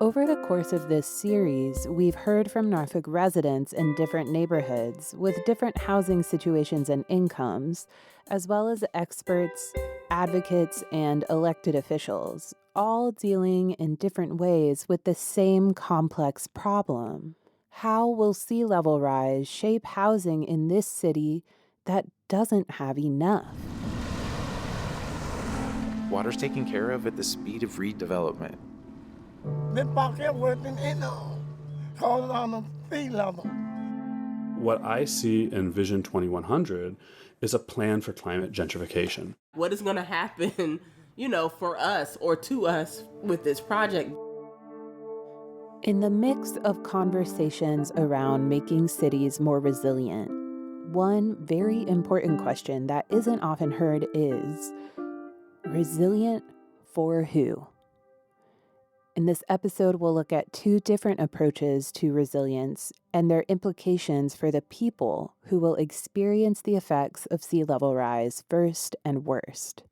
Over the course of this series, we've heard from Norfolk residents in different neighborhoods with different housing situations and incomes, as well as experts, advocates, and elected officials, all dealing in different ways with the same complex problem. How will sea level rise shape housing in this city that doesn't have enough? Water's taken care of at the speed of redevelopment. This pocket working cause on the sea level. What I see in Vision 2100 is a plan for climate gentrification. What is going to happen, for us or to us with this project? In the mix of conversations around making cities more resilient, one very important question that isn't often heard is, resilient for who? In this episode, we'll look at two different approaches to resilience and their implications for the people who will experience the effects of sea level rise first and worst.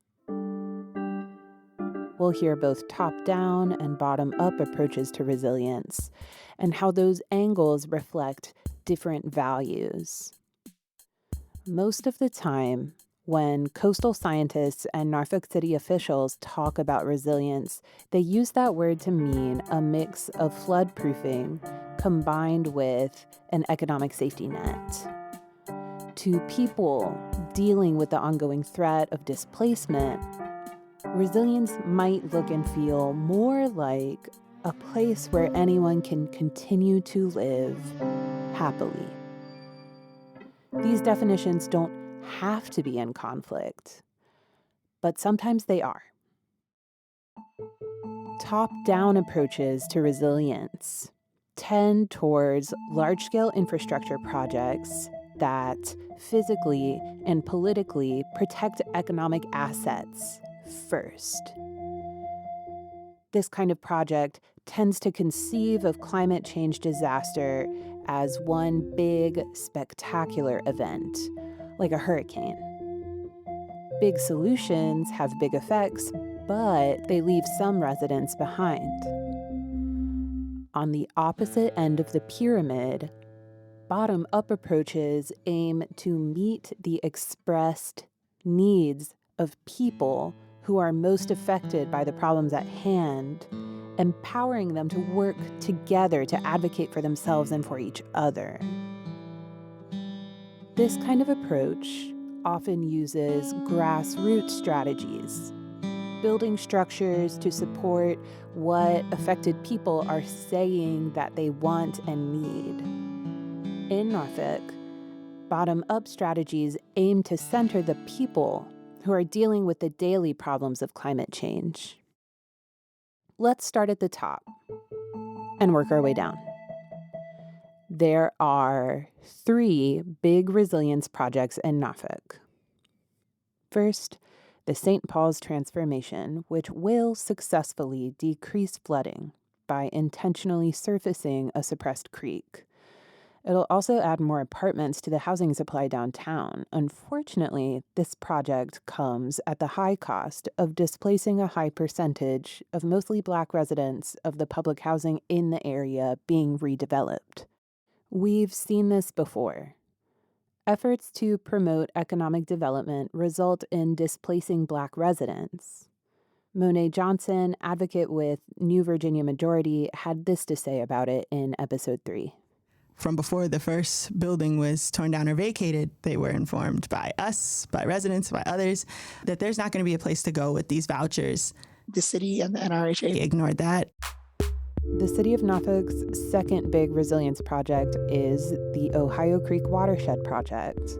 We'll hear both top-down and bottom-up approaches to resilience and how those angles reflect different values. Most of the time, when coastal scientists and Norfolk City officials talk about resilience, they use that word to mean a mix of flood-proofing combined with an economic safety net. To people dealing with the ongoing threat of displacement, resilience might look and feel more like a place where anyone can continue to live happily. These definitions don't have to be in conflict, but sometimes they are. Top-down approaches to resilience tend towards large-scale infrastructure projects that physically and politically protect economic assets first. This kind of project tends to conceive of climate change disaster as one big, spectacular event, like a hurricane. Big solutions have big effects, but they leave some residents behind. On the opposite end of the pyramid, bottom-up approaches aim to meet the expressed needs of people who are most affected by the problems at hand, empowering them to work together to advocate for themselves and for each other. This kind of approach often uses grassroots strategies, building structures to support what affected people are saying that they want and need. In Norfolk, bottom-up strategies aim to center the people who are dealing with the daily problems of climate change. Let's start at the top and work our way down. There are 3 big resilience projects in Norfolk. First, the St. Paul's Transformation, which will successfully decrease flooding by intentionally surfacing a suppressed creek. It'll also add more apartments to the housing supply downtown. Unfortunately, this project comes at the high cost of displacing a high percentage of mostly Black residents of the public housing in the area being redeveloped. We've seen this before. Efforts to promote economic development result in displacing Black residents. Monet Johnson, advocate with New Virginia Majority, had this to say about it in episode 3. From before the first building was torn down or vacated, they were informed by us, by residents, by others, that there's not going to be a place to go with these vouchers. The city and the NRHA ignored that. The city of Norfolk's second big resilience project is the Ohio Creek Watershed Project.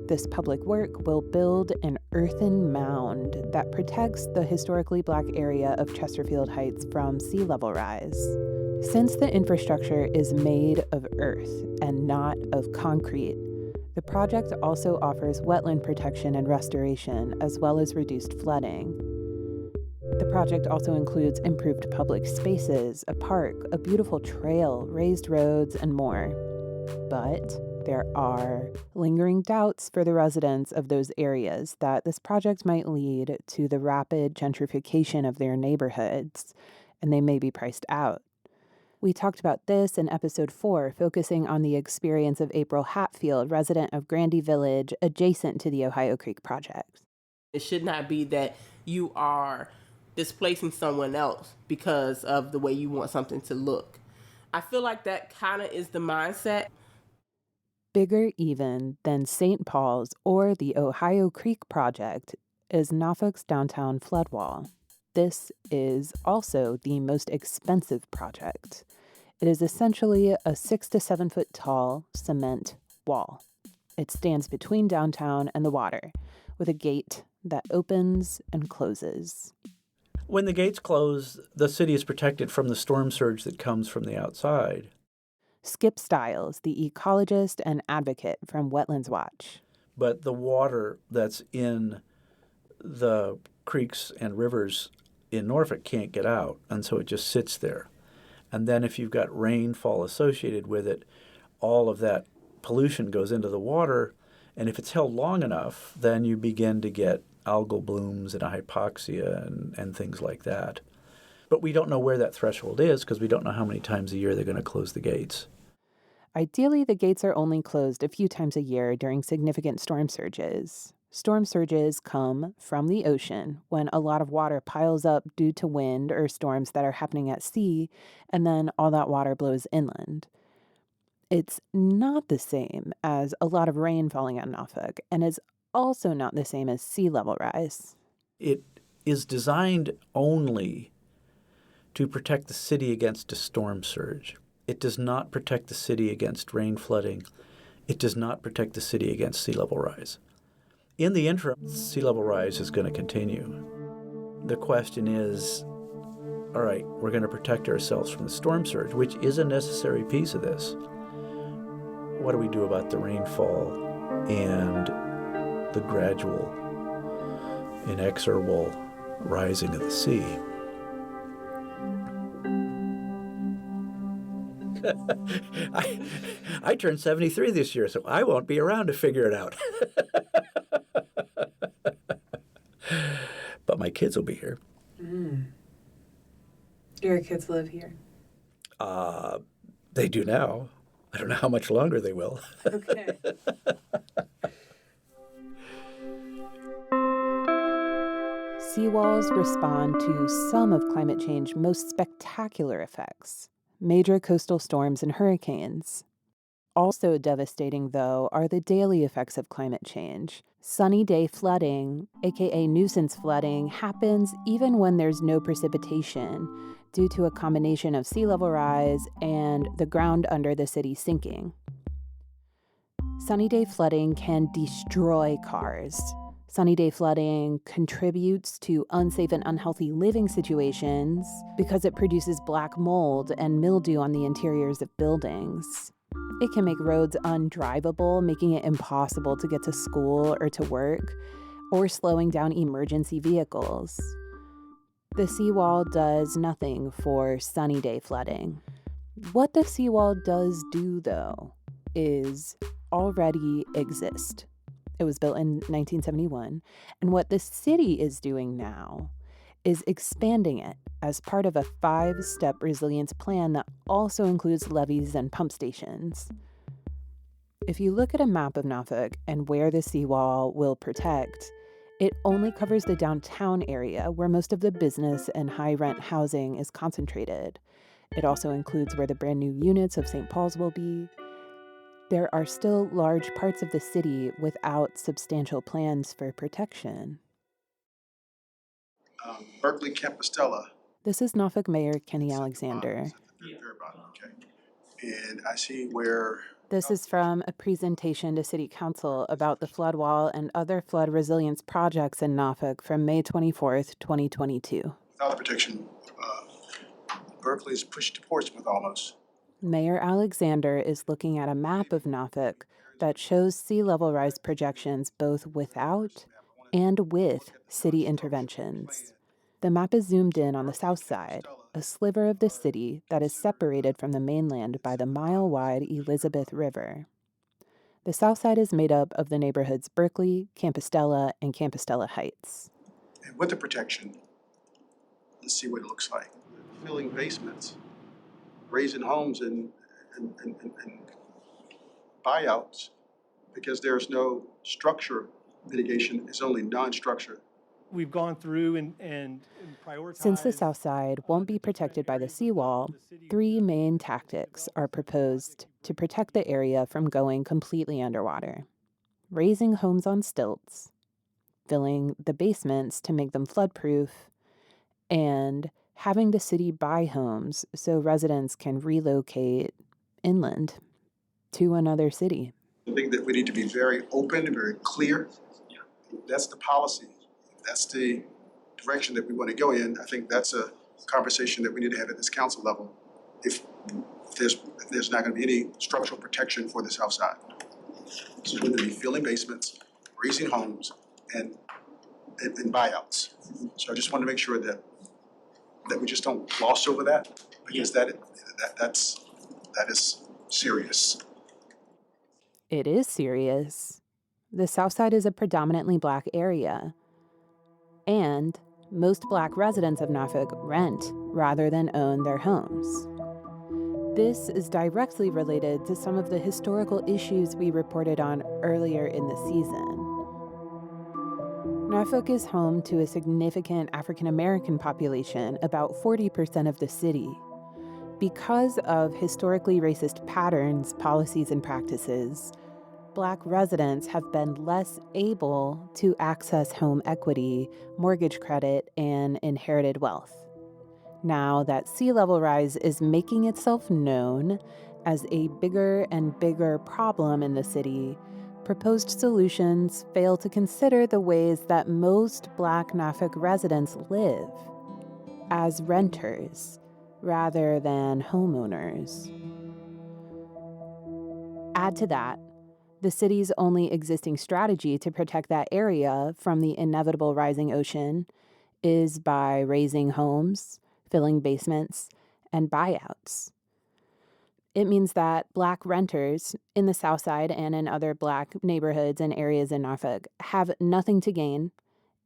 This public work will build an earthen mound that protects the historically Black area of Chesterfield Heights from sea level rise. Since the infrastructure is made of earth and not of concrete, the project also offers wetland protection and restoration, as well as reduced flooding. The project also includes improved public spaces, a park, a beautiful trail, raised roads, and more. But there are lingering doubts for the residents of those areas that this project might lead to the rapid gentrification of their neighborhoods, and they may be priced out. We talked about this in episode 4, focusing on the experience of April Hatfield, resident of Grandy Village, adjacent to the Ohio Creek Project. It should not be that you are displacing someone else because of the way you want something to look. I feel like that kind of is the mindset. Bigger even than St. Paul's or the Ohio Creek Project is Norfolk's downtown flood wall. This is also the most expensive project. It is essentially a 6 to 7 foot tall cement wall. It stands between downtown and the water, with a gate that opens and closes. When the gates close, the city is protected from the storm surge that comes from the outside. Skip Stiles, the ecologist and advocate from Wetlands Watch. But the water that's in the creeks and rivers in Norfolk can't get out, and so it just sits there. And then if you've got rainfall associated with it, all of that pollution goes into the water, and if it's held long enough, then you begin to get algal blooms and hypoxia and things like that. But we don't know where that threshold is because we don't know how many times a year they're going to close the gates. Ideally, the gates are only closed a few times a year during significant storm surges. Storm surges come from the ocean when a lot of water piles up due to wind or storms that are happening at sea, and then all that water blows inland. It's not the same as a lot of rain falling on Norfolk, and is also not the same as sea level rise. It is designed only to protect the city against a storm surge. It does not protect the city against rain flooding. It does not protect the city against sea level rise. In the interim, sea level rise is going to continue. The question is, all right, we're going to protect ourselves from the storm surge, which is a necessary piece of this. What do we do about the rainfall and the gradual, inexorable rising of the sea? I turned 73 this year, so I won't be around to figure it out. But my kids will be here. Your kids live here? They do now. I don't know how much longer they will. Okay. Seawalls respond to some of climate change's most spectacular effects, major coastal storms and hurricanes. Also devastating, though, are the daily effects of climate change. Sunny day flooding, aka nuisance flooding, happens even when there's no precipitation due to a combination of sea level rise and the ground under the city sinking. Sunny day flooding can destroy cars. Sunny day flooding contributes to unsafe and unhealthy living situations because it produces black mold and mildew on the interiors of buildings. It can make roads undrivable, making it impossible to get to school or to work, or slowing down emergency vehicles. The seawall does nothing for sunny day flooding. What the seawall does do, though, is already exist. It was built in 1971, and what the city is doing now is expanding it as part of a 5-step resilience plan that also includes levees and pump stations. If you look at a map of Norfolk and where the seawall will protect, it only covers the downtown area where most of the business and high-rent housing is concentrated. It also includes where the brand new units of St. Paul's will be. There are still large parts of the city without substantial plans for protection. Berkeley Campostella. This is Norfolk Mayor Kenny Alexander. Okay. And I see where... This is from a presentation to City Council about the flood wall and other flood resilience projects in Norfolk from May 24th, 2022. Without protection, Berkeley is pushed to Portsmouth almost. Mayor Alexander is looking at a map of Norfolk that shows sea level rise projections both without and with city interventions. The map is zoomed in on the south side, a sliver of the city that is separated from the mainland by the mile-wide Elizabeth River. The south side is made up of the neighborhoods Berkeley, Campostella, and Campostella Heights. And with the protection, let's see what it looks like. Filling basements, raising homes and buyouts because there's no structure mitigation, it's only non-structure. We've gone through and prioritized. Since the South Side won't be protected by the seawall, three main tactics are proposed to protect the area from going completely underwater: raising homes on stilts, filling the basements to make them floodproof, and having the city buy homes so residents can relocate inland to another city. I think that we need to be very open and very clear. That's the policy. If that's the direction that we want to go in, I think that's a conversation that we need to have at this council level. If there's not going to be any structural protection for the South Side. So we're going to be filling basements, raising homes, and buyouts. So I just want to make sure that we just don't gloss over that, because that is serious. It is serious. The South Side is a predominantly Black area, and most Black residents of Norfolk rent rather than own their homes. This is directly related to some of the historical issues we reported on earlier in the season. Norfolk is home to a significant African American population, about 40% of the city. Because of historically racist patterns, policies, and practices, Black residents have been less able to access home equity, mortgage credit, and inherited wealth. Now that sea level rise is making itself known as a bigger and bigger problem in the city, proposed solutions fail to consider the ways that most Black Norfolk residents live as renters rather than homeowners. Add to that, the city's only existing strategy to protect that area from the inevitable rising ocean is by raising homes, filling basements, and buyouts. It means that Black renters in the South Side and in other Black neighborhoods and areas in Norfolk have nothing to gain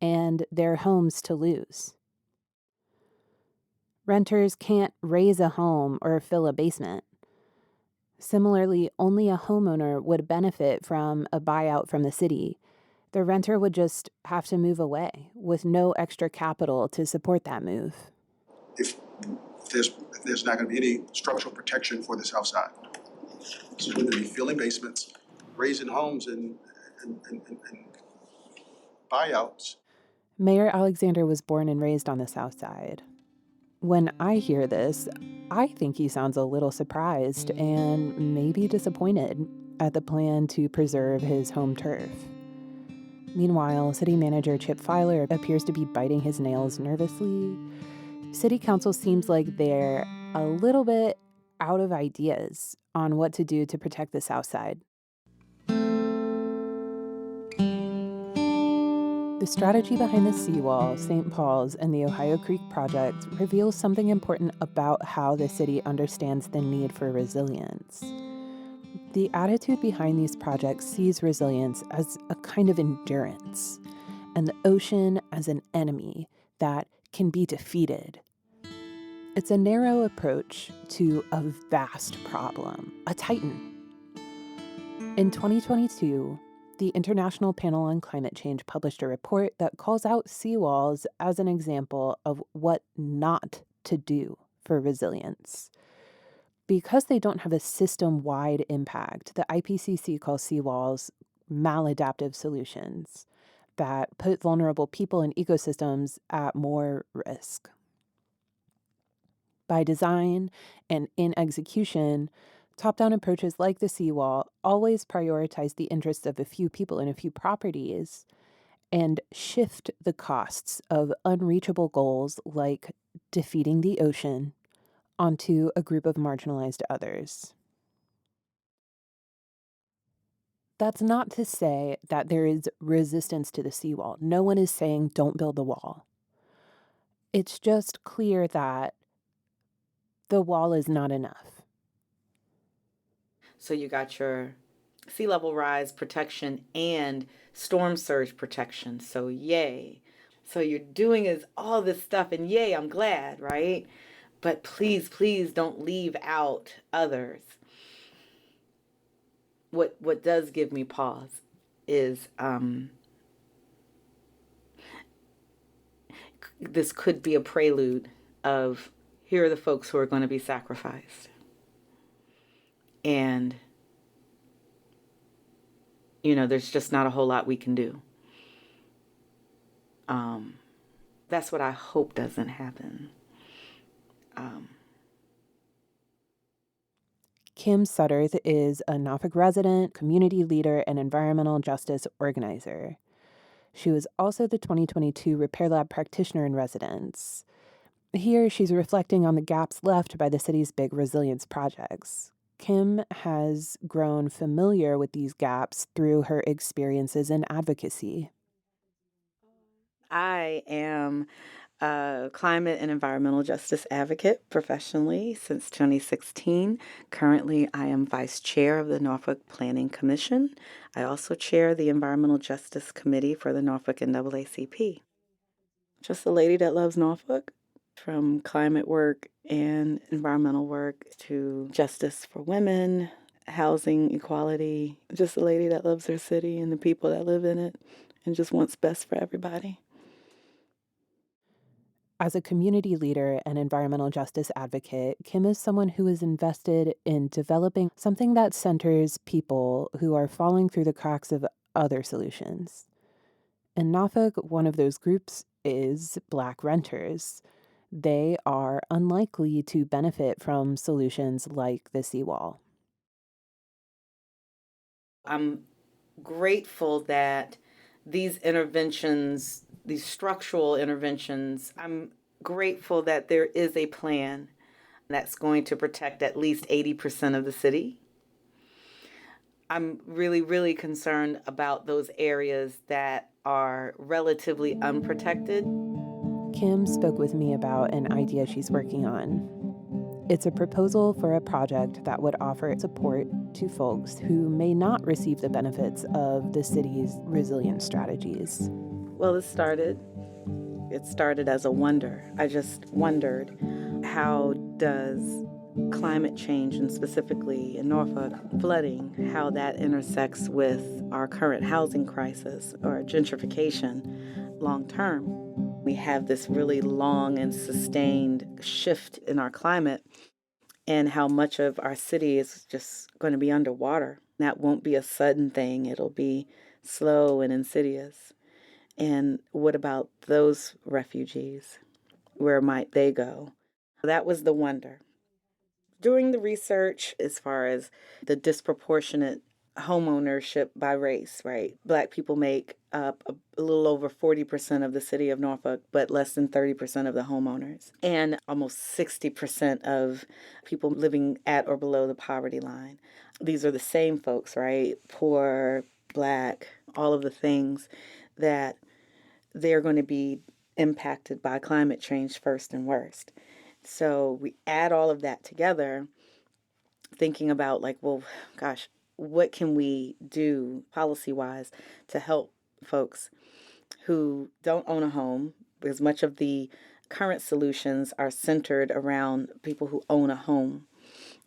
and their homes to lose. Renters can't raise a home or fill a basement. Similarly, only a homeowner would benefit from a buyout from the city. The renter would just have to move away with no extra capital to support that move. If there's not going to be any structural protection for the South Side. So we're going to be filling basements, raising homes, and buyouts. Mayor Alexander was born and raised on the South Side. When I hear this, I think he sounds a little surprised and maybe disappointed at the plan to preserve his home turf. Meanwhile, City Manager Chip Filer appears to be biting his nails nervously. City Council seems like they're a little bit out of ideas on what to do to protect the South Side. The strategy behind the seawall, St. Paul's, and the Ohio Creek project reveals something important about how the city understands the need for resilience. The attitude behind these projects sees resilience as a kind of endurance, and the ocean as an enemy that can be defeated. It's a narrow approach to a vast problem, a titan. In 2022, the International Panel on Climate Change published a report that calls out seawalls as an example of what not to do for resilience. Because they don't have a system-wide impact, the IPCC calls seawalls maladaptive solutions that put vulnerable people and ecosystems at more risk. By design and in execution, top-down approaches like the seawall always prioritize the interests of a few people and a few properties and shift the costs of unreachable goals like defeating the ocean onto a group of marginalized others. That's not to say that there is resistance to the seawall. No one is saying don't build the wall. It's just clear that the wall is not enough. So you got your sea level rise protection and storm surge protection. So yay. So you're doing is all this stuff and yay, I'm glad, right? But please, please don't leave out others. What does give me pause is this could be a prelude of here are the folks who are going to be sacrificed. And, there's just not a whole lot we can do. That's what I hope doesn't happen. Kim Sudderth is a Norfolk resident, community leader, and environmental justice organizer. She was also the 2022 Repair Lab practitioner in residence. Here, she's reflecting on the gaps left by the city's big resilience projects. Kim has grown familiar with these gaps through her experiences in advocacy. I am a climate and environmental justice advocate professionally since 2016. Currently, I am vice chair of the Norfolk Planning Commission. I also chair the Environmental Justice Committee for the Norfolk NAACP. Just a lady that loves Norfolk, from climate work and environmental work to justice for women, housing equality. Just a lady that loves her city and the people that live in it and just wants best for everybody. As a community leader and environmental justice advocate, Kim is someone who is invested in developing something that centers people who are falling through the cracks of other solutions. In Norfolk, one of those groups is Black renters. They are unlikely to benefit from solutions like the seawall. I'm grateful that these interventions, these structural interventions, I'm grateful that there is a plan that's going to protect at least 80% of the city. I'm really, really concerned about those areas that are relatively unprotected. Kim spoke with me about an idea she's working on. It's a proposal for a project that would offer support to folks who may not receive the benefits of the city's resilience strategies. Well, it started as a wonder. I just wondered, how does climate change, and specifically in Norfolk, flooding, how that intersects with our current housing crisis or gentrification long term? We have this really long and sustained shift in our climate and how much of our city is just going to be underwater. That won't be a sudden thing. It'll be slow and insidious. And what about those refugees? Where might they go? That was the wonder. Doing the research as far as the disproportionate homeownership by race, right? Black people make up a little over 40% of the city of Norfolk, but less than 30% of the homeowners, and almost 60% of people living at or below the poverty line. These are the same folks, right? Poor, Black, all of the things that they're going to be impacted by climate change first and worst. So we add all of that together, thinking about what can we do policy-wise to help folks who don't own a home, because much of the current solutions are centered around people who own a home.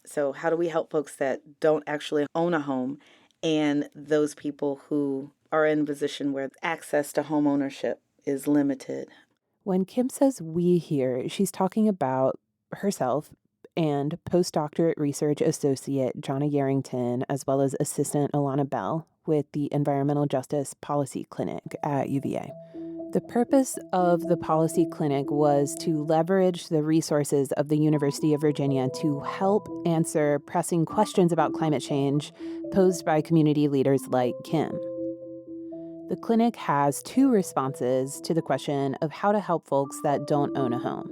So how do we help folks that don't actually own a home and those people who are in a position where access to home ownership is limited? When Kim says we here, she's talking about herself and postdoctorate research associate Jonna Yarrington, as well as assistant Alana Bell with the Environmental Justice Policy Clinic at UVA. The purpose of the policy clinic was to leverage the resources of the University of Virginia to help answer pressing questions about climate change posed by community leaders like Kim. The clinic has two responses to the question of how to help folks that don't own a home.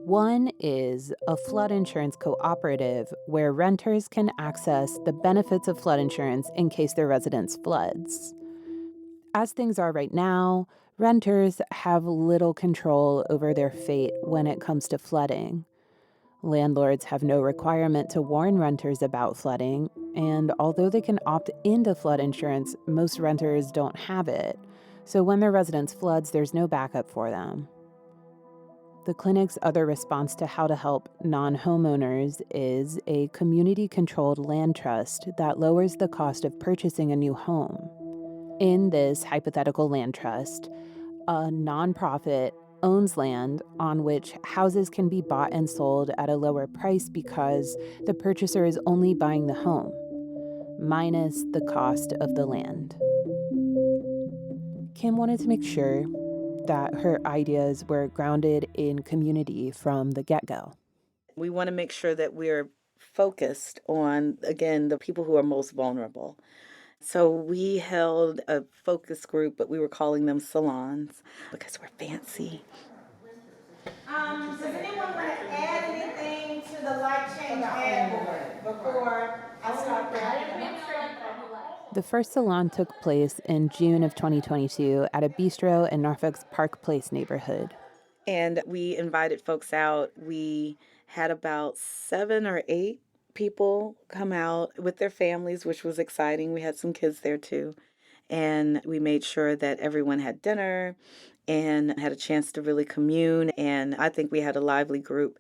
One is a flood insurance cooperative where renters can access the benefits of flood insurance in case their residence floods. As things are right now, renters have little control over their fate when it comes to flooding. Landlords have no requirement to warn renters about flooding, and although they can opt into flood insurance, most renters don't have it. So when their residence floods, there's no backup for them. The clinic's other response to how to help non-homeowners is a community-controlled land trust that lowers the cost of purchasing a new home. In this hypothetical land trust, a nonprofit owns land on which houses can be bought and sold at a lower price because the purchaser is only buying the home, minus the cost of the land. Kim wanted to make sure that her ideas were grounded in community from the get-go. We want to make sure that we're focused on, again, the people who are most vulnerable. So we held a focus group, but we were calling them salons because we're fancy. Does anyone want to add anything to the light change ad board before I start wrapping up? The first salon took place in June of 2022 at a bistro in Norfolk's Park Place neighborhood. And we invited folks out. We had about 7 or 8 people come out with their families, which was exciting. We had some kids there too. And we made sure that everyone had dinner and had a chance to really commune. And I think we had a lively group.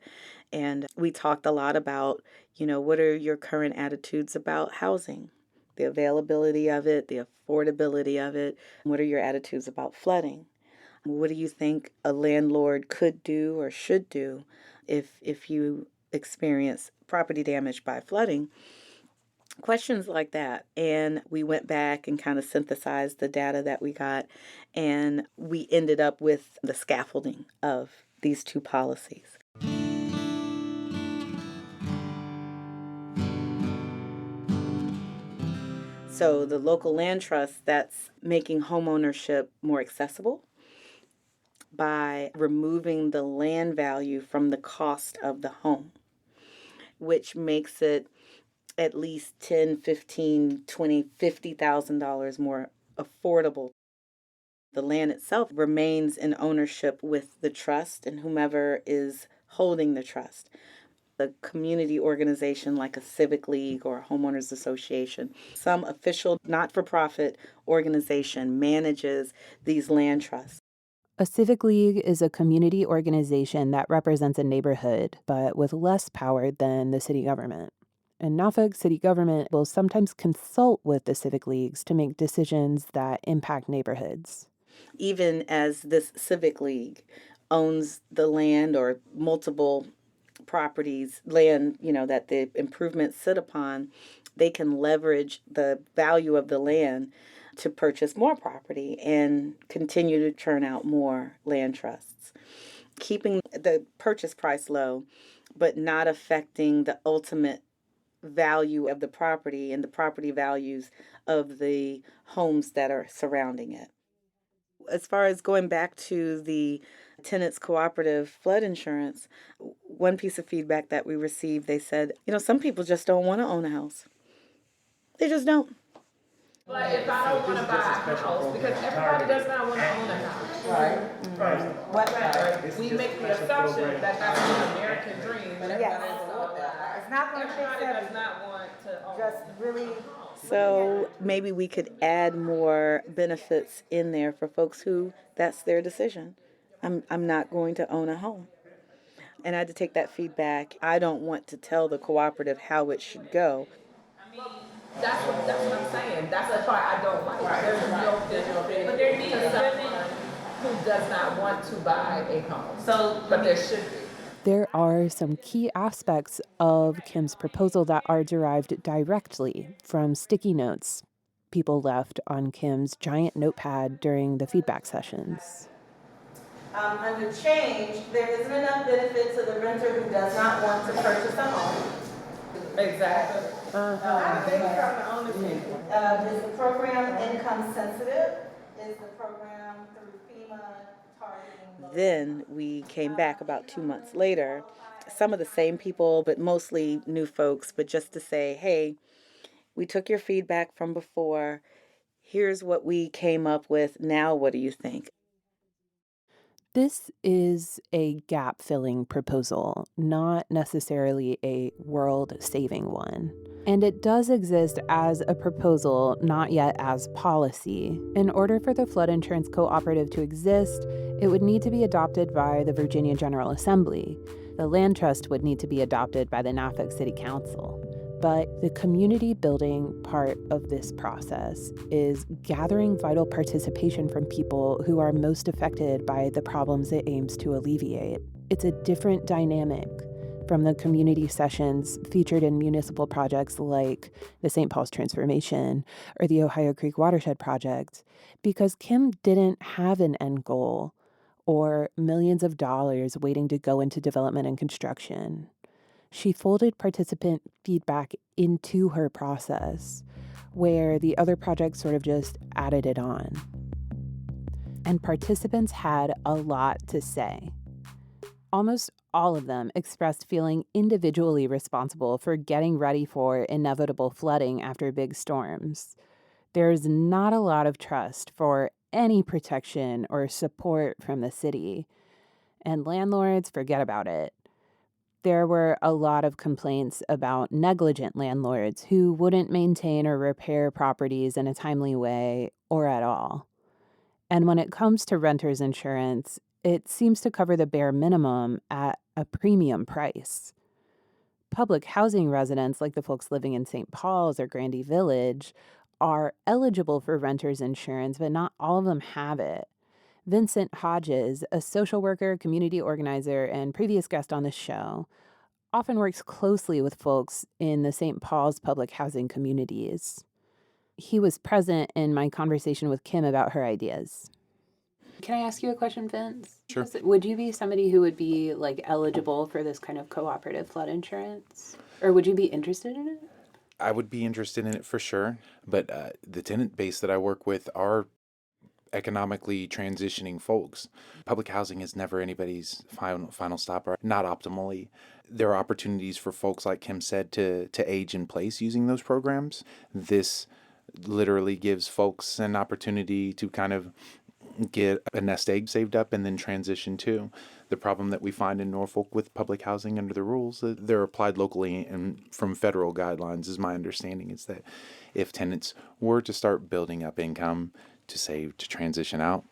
And we talked a lot about, what are your current attitudes about housing? The availability of it, the affordability of it. What are your attitudes about flooding? What do you think a landlord could do or should do if you experience property damage by flooding? Questions like that. And we went back and kind of synthesized the data that we got, and we ended up with the scaffolding of these 2 policies. So the local land trust, that's making homeownership more accessible by removing the land value from the cost of the home, which makes it at least $10,000, $15,000, $20,000, $50,000 more affordable. The land itself remains in ownership with the trust and whomever is holding the trust. A community organization like a civic league or a homeowners association, some official not-for-profit organization manages these land trusts. A civic league is a community organization that represents a neighborhood, but with less power than the city government. And Norfolk city government will sometimes consult with the civic leagues to make decisions that impact neighborhoods. Even as this civic league owns the land or multiple properties, land, that the improvements sit upon, they can leverage the value of the land to purchase more property and continue to churn out more land trusts, keeping the purchase price low, but not affecting the ultimate value of the property and the property values of the homes that are surrounding it. As far as going back to the tenants cooperative flood insurance, one piece of feedback that we received, they said, some people just don't want to own a house. They just don't. But if I don't want to buy a house, because everybody does not want to own a house. Right. We make the assumption that that's an American dream, but everybody doesn't want that. It's not going to fix Everybody does everything. not want to own. Just really. So maybe we could add more benefits in there for folks who that's their decision. I'm not going to own a home. And I had to take that feedback. I don't want to tell the cooperative how it should go. That's what I'm saying. That's the part I don't like. There's no benefit. But there needs someone who does not want to buy a home. But there should be. There are some key aspects of Kim's proposal that are derived directly from sticky notes people left on Kim's giant notepad during the feedback sessions. Under change, there isn't enough benefit to the renter who does not want to purchase a home. Exactly. I think from the ownership. Is the program income sensitive? Is the program through FEMA targeting? Then we came back about 2 months later, some of the same people, but mostly new folks, but just to say, hey, we took your feedback from before. Here's what we came up with. Now, what do you think? This is a gap-filling proposal, not necessarily a world-saving one. And it does exist as a proposal, not yet as policy. In order for the flood insurance cooperative to exist, it would need to be adopted by the Virginia General Assembly. The land trust would need to be adopted by the Norfolk City Council. But the community building part of this process is gathering vital participation from people who are most affected by the problems it aims to alleviate. It's a different dynamic from the community sessions featured in municipal projects like the St. Paul's Transformation or the Ohio Creek Watershed Project, because Kim didn't have an end goal or millions of dollars waiting to go into development and construction. She folded participant feedback into her process, where the other projects sort of just added it on. And participants had a lot to say. Almost all of them expressed feeling individually responsible for getting ready for inevitable flooding after big storms. There's not a lot of trust for any protection or support from the city, and landlords forget about it. There were a lot of complaints about negligent landlords who wouldn't maintain or repair properties in a timely way or at all. And when it comes to renters insurance, it seems to cover the bare minimum at a premium price. Public housing residents, like the folks living in St. Paul's or Grandy Village, are eligible for renters insurance, but not all of them have it. Vincent Hodges, a social worker, community organizer, and previous guest on this show, often works closely with folks in the St. Paul's public housing communities. He was present in my conversation with Kim about her ideas. Can I ask you a question, Vince? Sure. Would you be somebody who would be eligible for this kind of cooperative flood insurance? Or would you be interested in it? I would be interested in it for sure, but the tenant base that I work with are economically transitioning folks. Public housing is never anybody's final stop, or not optimally. There are opportunities for folks, like Kim said, to age in place using those programs. This literally gives folks an opportunity to kind of get a nest egg saved up and then transition to. The problem that we find in Norfolk with public housing under the rules, they're applied locally and from federal guidelines, is my understanding, is that if tenants were to start building up income to save, to transition out,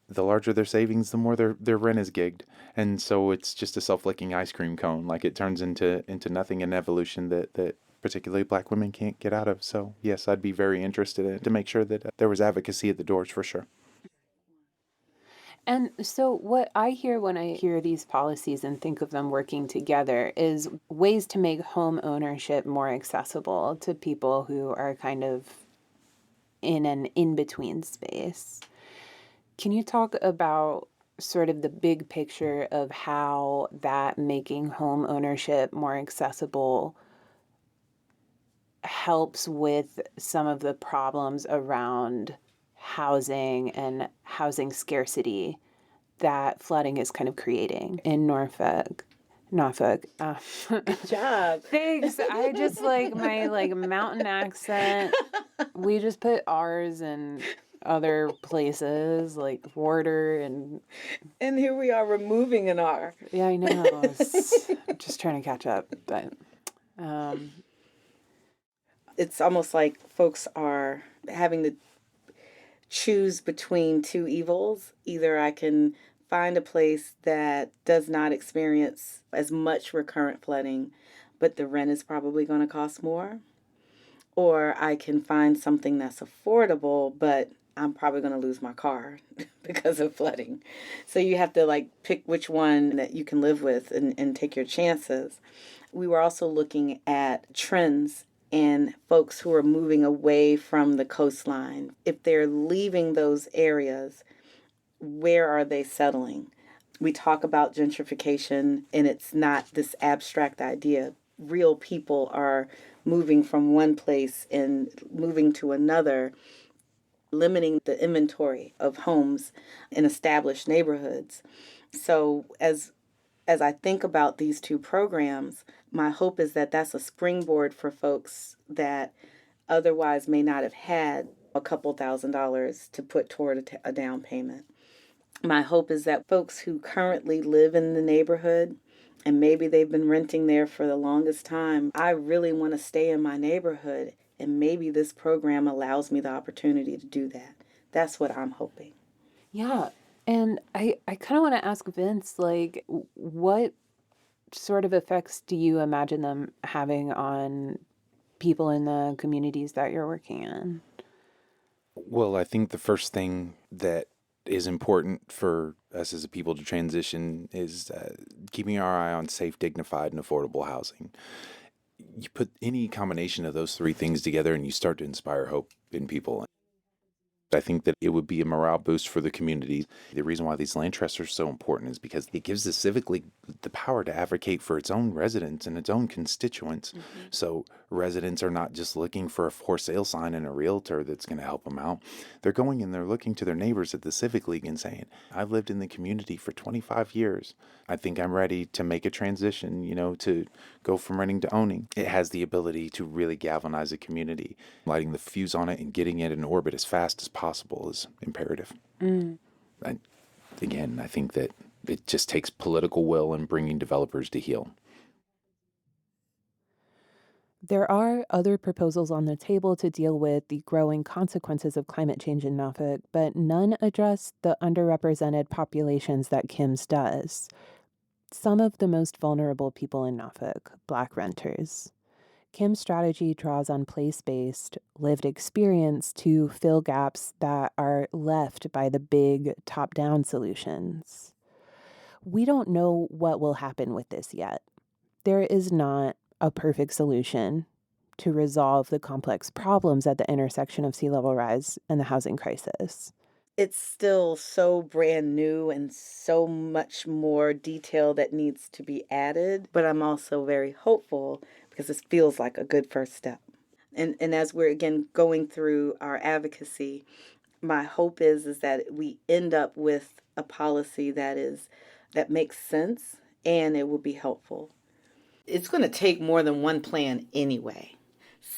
the larger their savings, the more their rent is gigged. And so it's just a self-licking ice cream cone. It turns into nothing, an evolution that particularly Black women can't get out of. So yes, I'd be very interested in it to make sure that there was advocacy at the doors for sure. And so what I hear when I hear these policies and think of them working together is ways to make home ownership more accessible to people who are kind of in an in-between space. Can you talk about sort of the big picture of how that making home ownership more accessible helps with some of the problems around housing and housing scarcity that flooding is kind of creating in Norfolk? Good job. Thanks. I just my mountain accent. We just put R's in other places like water and here we are removing an R. Yeah, I know. I'm just trying to catch up, but it's almost like folks are having to choose between two evils. Either I can find a place that does not experience as much recurrent flooding, but the rent is probably going to cost more, or I can find something that's affordable, but I'm probably going to lose my car because of flooding. So you have to pick which one that you can live with and take your chances. We were also looking at trends and folks who are moving away from the coastline. If they're leaving those areas, where are they settling? We talk about gentrification, and it's not this abstract idea. Real people are moving from one place and moving to another, limiting the inventory of homes in established neighborhoods. So as I think about these two programs, my hope is that that's a springboard for folks that otherwise may not have had a couple $1,000s to put toward a down payment. My hope is that folks who currently live in the neighborhood and maybe they've been renting there for the longest time. I really want to stay in my neighborhood, and maybe this program allows me the opportunity to do that. That's what I'm hoping. Yeah. And I kind of want to ask Vince, like, what sort of effects do you imagine them having on people in the communities that you're working in? Well, I think the first thing that is important for us as a people to transition is keeping our eye on safe, dignified, and affordable housing. You put any combination of those three things together and you start to inspire hope in people. I think that it would be a morale boost for the community. The reason why these land trusts are so important is because it gives the Civic League the power to advocate for its own residents and its own constituents. Mm-hmm. So residents are not just looking for a for sale sign and a realtor that's going to help them out. They're going and they're looking to their neighbors at the Civic League and saying, I've lived in the community for 25 years. I think I'm ready to make a transition, to go from renting to owning. It has the ability to really galvanize a community. Lighting the fuse on it and getting it in orbit as fast as possible is imperative. And again, I think that it just takes political will and bringing developers to heel. There are other proposals on the table to deal with the growing consequences of climate change in Norfolk, but none address the underrepresented populations that Kim's does. Some of the most vulnerable people in Norfolk, Black renters. Kim's strategy draws on place-based, lived experience to fill gaps that are left by the big top-down solutions. We don't know what will happen with this yet. There is not a perfect solution to resolve the complex problems at the intersection of sea level rise and the housing crisis. It's still so brand new and so much more detail that needs to be added, but I'm also very hopeful because this feels like a good first step. And as we're, again, going through our advocacy, my hope is that we end up with a policy that makes sense and it will be helpful. It's going to take more than one plan anyway.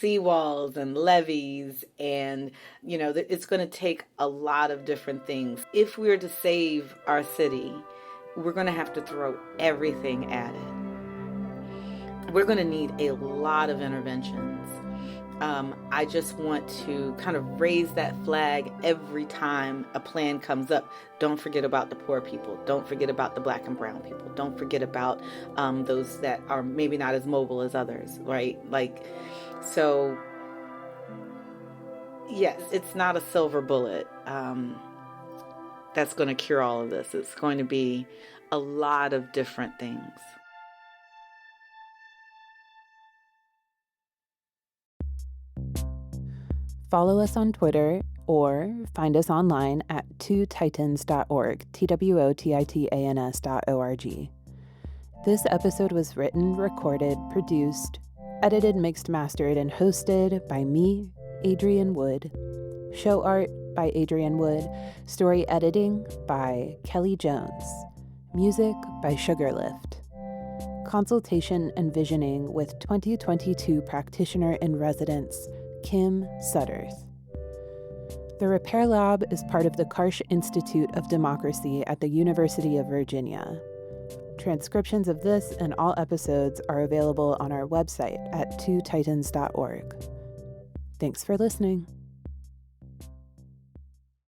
Seawalls and levees and, it's going to take a lot of different things. If we're to save our city, we're going to have to throw everything at it. We're going to need a lot of interventions. I just want to kind of raise that flag every time a plan comes up. Don't forget about the poor people. Don't forget about the Black and brown people. Don't forget about those that are maybe not as mobile as others, right? So, yes, it's not a silver bullet that's going to cure all of this. It's going to be a lot of different things. Follow us on Twitter or find us online at twotitans.org, twotitans.org. This episode was written, recorded, produced, edited, mixed, mastered, and hosted by me, Adrian Wood. Show art by Adrian Wood. Story editing by Kelly Jones. Music by Sugarlift. Consultation and visioning with 2022 practitioner in residence, Kim Sudderth. The Repair Lab is part of the Karsh Institute of Democracy at the University of Virginia. Transcriptions of this and all episodes are available on our website at twotitans.org. Thanks for listening.